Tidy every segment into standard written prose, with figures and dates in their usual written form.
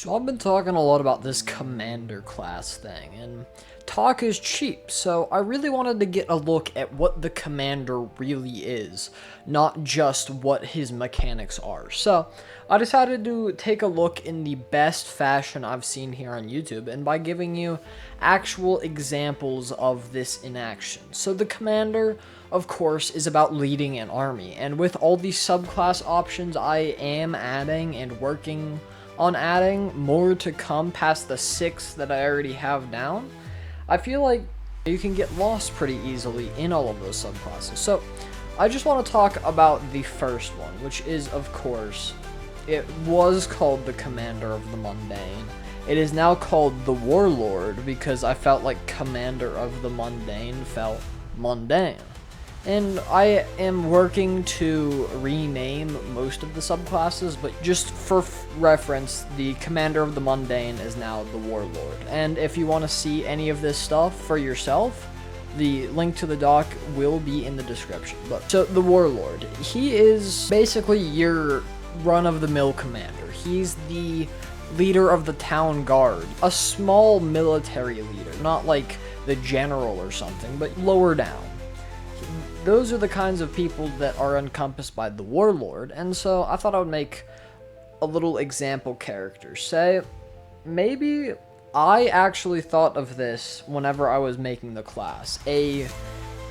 So I've been talking a lot about this commander class thing, and talk is cheap, so I really wanted to get a look at what the commander really is, not just what his mechanics are. So I decided to take a look in the best fashion I've seen here on YouTube, and by giving you actual examples of this in action. So the commander, of course, is about leading an army, and with all these subclass options I am adding and working on adding more to come past the 6 that I already have down, I feel like you can get lost pretty easily in all of those subclasses. So I just want to talk about the first one, which is, of course, it was called the Commander of the Mundane. It is now called the Warlord because I felt like Commander of the Mundane felt mundane. And I am working to rename most of the subclasses, but just for reference, the Commander of the Mundane is now the Warlord. And if you want to see any of this stuff for yourself, the link to the doc will be in the description. But so the Warlord, he is basically your run-of-the-mill commander. He's the leader of the town guard, a small military leader, not like the general or something, but lower down. Those are the kinds of people that are encompassed by the Warlord, and so I thought I would make a little example character. Say, maybe I actually thought of this whenever I was making the class. A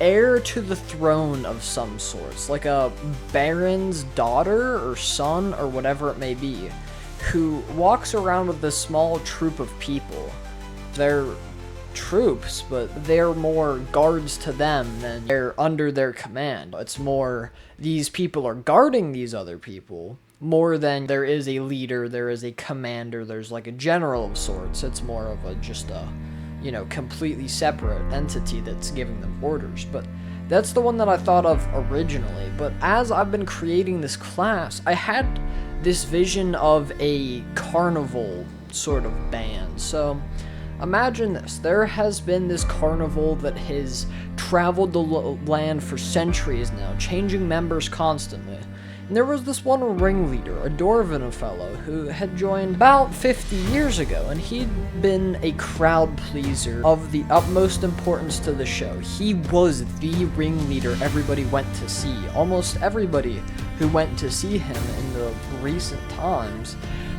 heir to the throne of some sorts, like a baron's daughter or son or whatever it may be, who walks around with this small troop of people. They're troops, but they're more guards to them than they're under their command. It's more these people are guarding these other people more than there is a leader, there is a commander, there's like a general of sorts. It's more of a just a, you know, completely separate entity that's giving them orders. But that's the one that I thought of originally. But as I've been creating this class, I had this vision of a carnival sort of band. So imagine this, there has been this carnival that has traveled the land for centuries now, changing members constantly. And there was this one ringleader, a Dwarven fellow, who had joined about 50 years ago, and he'd been a crowd pleaser of the utmost importance to the show. He was the ringleader everybody went to see. Almost everybody who went to see him in the recent times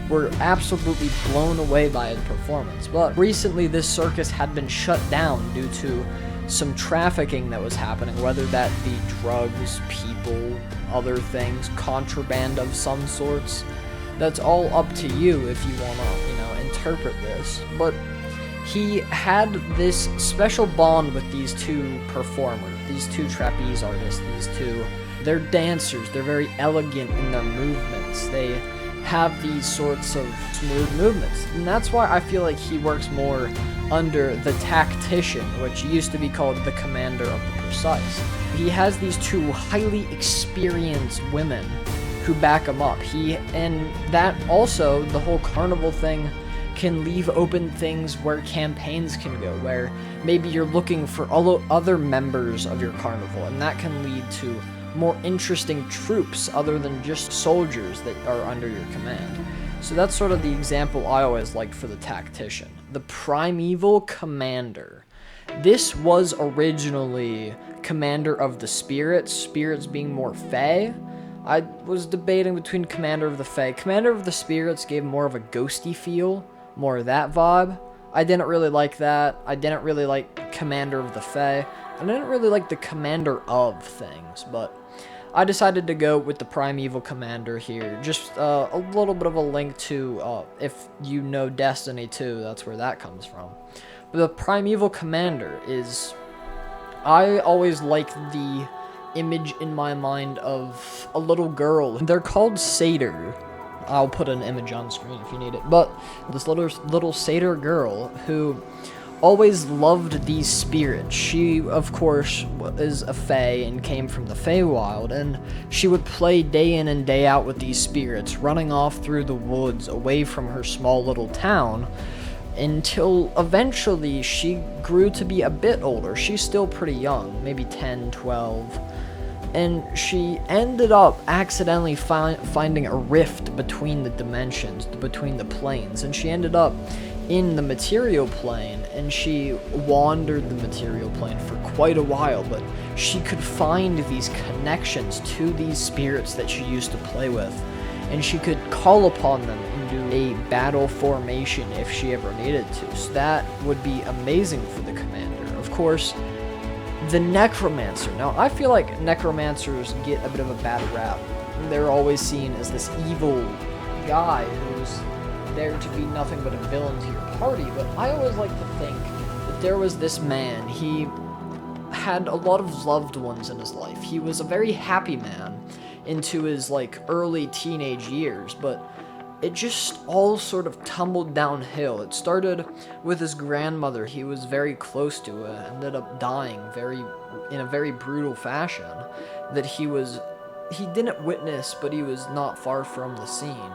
were absolutely blown away by his performance. But recently this circus had been shut down due to some trafficking that was happening, whether that be drugs, people, other things, contraband of some sorts. That's all up to you if you want to, interpret this. But he had this special bond with these two performers, these two trapeze artists, they're dancers, they're very elegant in their movements, they have these sorts of smooth movements, and that's why I feel like he works more under the tactician, which used to be called the commander of the precise. He has these two highly experienced women who back him up. And that also, the whole carnival thing can leave open things where campaigns can go, where maybe you're looking for all other members of your carnival, and that can lead to more interesting troops other than just soldiers that are under your command. So that's sort of the example I always liked for the tactician. The primeval commander. This was originally commander of the spirits being more fey. I was debating between commander of the fey. Commander of the spirits gave more of a ghosty feel, more of that vibe. I didn't really like that. I didn't really like commander of the fey. I didn't really like the commander of things, but I decided to go with the primeval commander here. Just a little bit of a link to, if you know Destiny 2, that's where that comes from. But the primeval commander is, I always liked the image in my mind of a little girl. They're called satyr. I'll put an image on screen if you need it. But this little satyr girl who always loved these spirits. She, of course, is a fae and came from the Feywild, and she would play day in and day out with these spirits, running off through the woods away from her small little town, until eventually she grew to be a bit older. She's still pretty young, maybe 10, 12. and she ended up accidentally finding a rift between the dimensions, between the planes, and she ended up in the material plane, and she wandered the material plane for quite a while, but she could find these connections to these spirits that she used to play with, and she could call upon them and do a battle formation if she ever needed to. So that would be amazing for the commander. Of course, the necromancer. Now, I feel like necromancers get a bit of a bad rap. They're always seen as this evil guy who's there to be nothing but a villain to your party, but I always like to think that there was this man. He had a lot of loved ones in his life. He was a very happy man into his early teenage years, but it just all sort of tumbled downhill. It started with his grandmother. He was very close to her, ended up dying in a very brutal fashion that he didn't witness, but he was not far from the scene.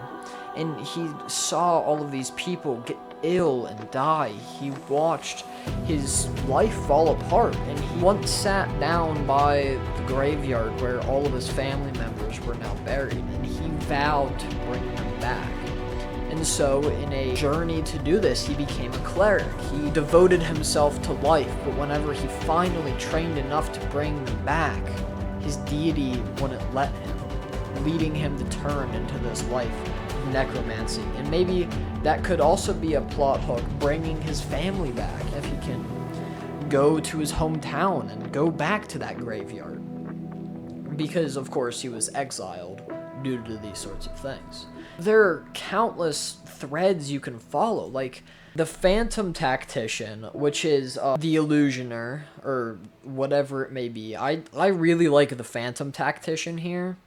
And he saw all of these people get ill and die. He watched his life fall apart, and he once sat down by the graveyard where all of his family members were now buried, and he vowed to bring them back. And so, in a journey to do this, he became a cleric. He devoted himself to life, but whenever he finally trained enough to bring them back, his deity wouldn't let him, leading him to turn into this life of necromancy. And maybe that could also be a plot hook, bringing his family back, if he can go to his hometown and go back to that graveyard. Because, of course, he was exiled due to these sorts of things. There are countless threads you can follow, like the Phantom Tactician, which is the Illusioner, or whatever it may be. I really like the Phantom Tactician here.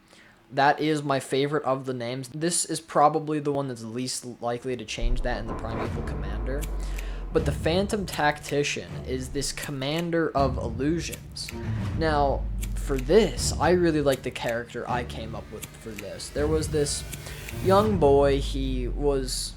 That is my favorite of the names. This is probably the one that's least likely to change that in the Primeval Commander. But the Phantom Tactician is this commander of illusions. Now, for this, I really like the character I came up with for this. There was this young boy. He was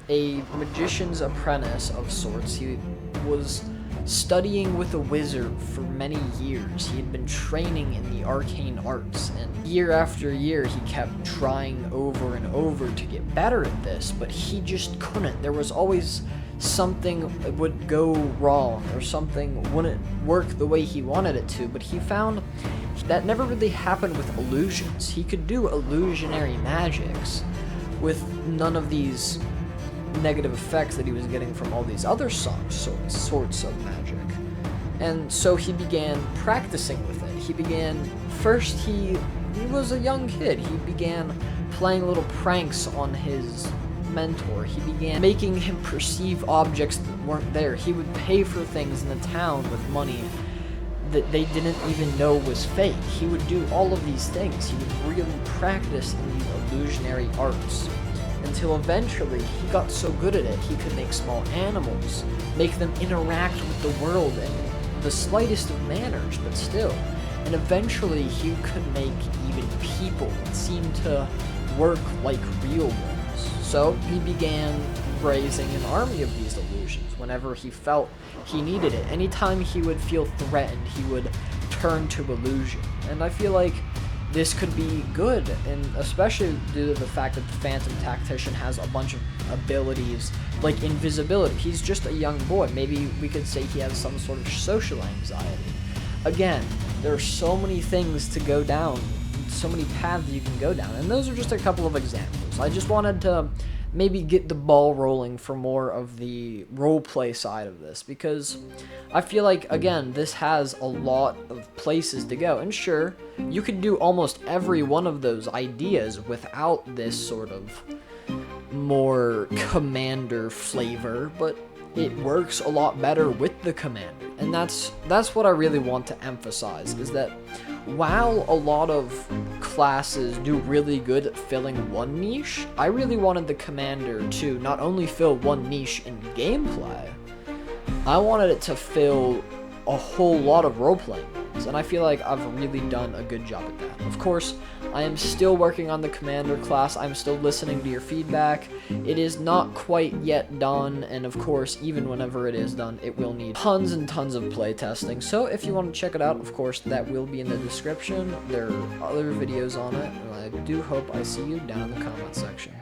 a magician's apprentice of sorts. He was studying with a wizard for many years. He had been training in the arcane arts, and year after year he kept trying over and over to get better at this, but he just couldn't. There was always something that would go wrong, or something wouldn't work the way he wanted it to, but he found that never really happened with illusions. He could do illusionary magics with none of these negative effects that he was getting from all these other sorts of magic. And so he began practicing with it. He was a young kid. He began playing little pranks on his mentor. He began making him perceive objects that weren't there. He would pay for things in the town with money that they didn't even know was fake. He would do all of these things. He would really practice in these illusionary arts, until eventually he got so good at it, he could make small animals, make them interact with the world in the slightest of manners, but still. And eventually he could make even people that seemed to work like real ones. So he began raising an army of these illusions whenever he felt he needed it. Anytime he would feel threatened, he would turn to illusion. And I feel like this could be good, and especially due to the fact that the Phantom Tactician has a bunch of abilities like invisibility. He's just a young boy. Maybe we could say he has some sort of social anxiety. Again, there are so many things to go down, so many paths you can go down, and those are just a couple of examples. I just wanted to maybe get the ball rolling for more of the roleplay side of this, because I feel like, again, this has a lot of places to go. And sure, you could do almost every one of those ideas without this sort of more commander flavor, but it works a lot better with the commander. And that's what I really want to emphasize, is that while a lot of classes do really good at filling one niche, I really wanted the commander to not only fill one niche in gameplay, I wanted it to fill a whole lot of role-playing things, and I feel like I've really done a good job at that. Of course, I am still working on the commander class. I'm still listening to your feedback. It is not quite yet done, and of course, even whenever it is done, it will need tons and tons of playtesting. So if you want to check it out, of course, that will be in the description. There are other videos on it, and I do hope I see you down in the comment section.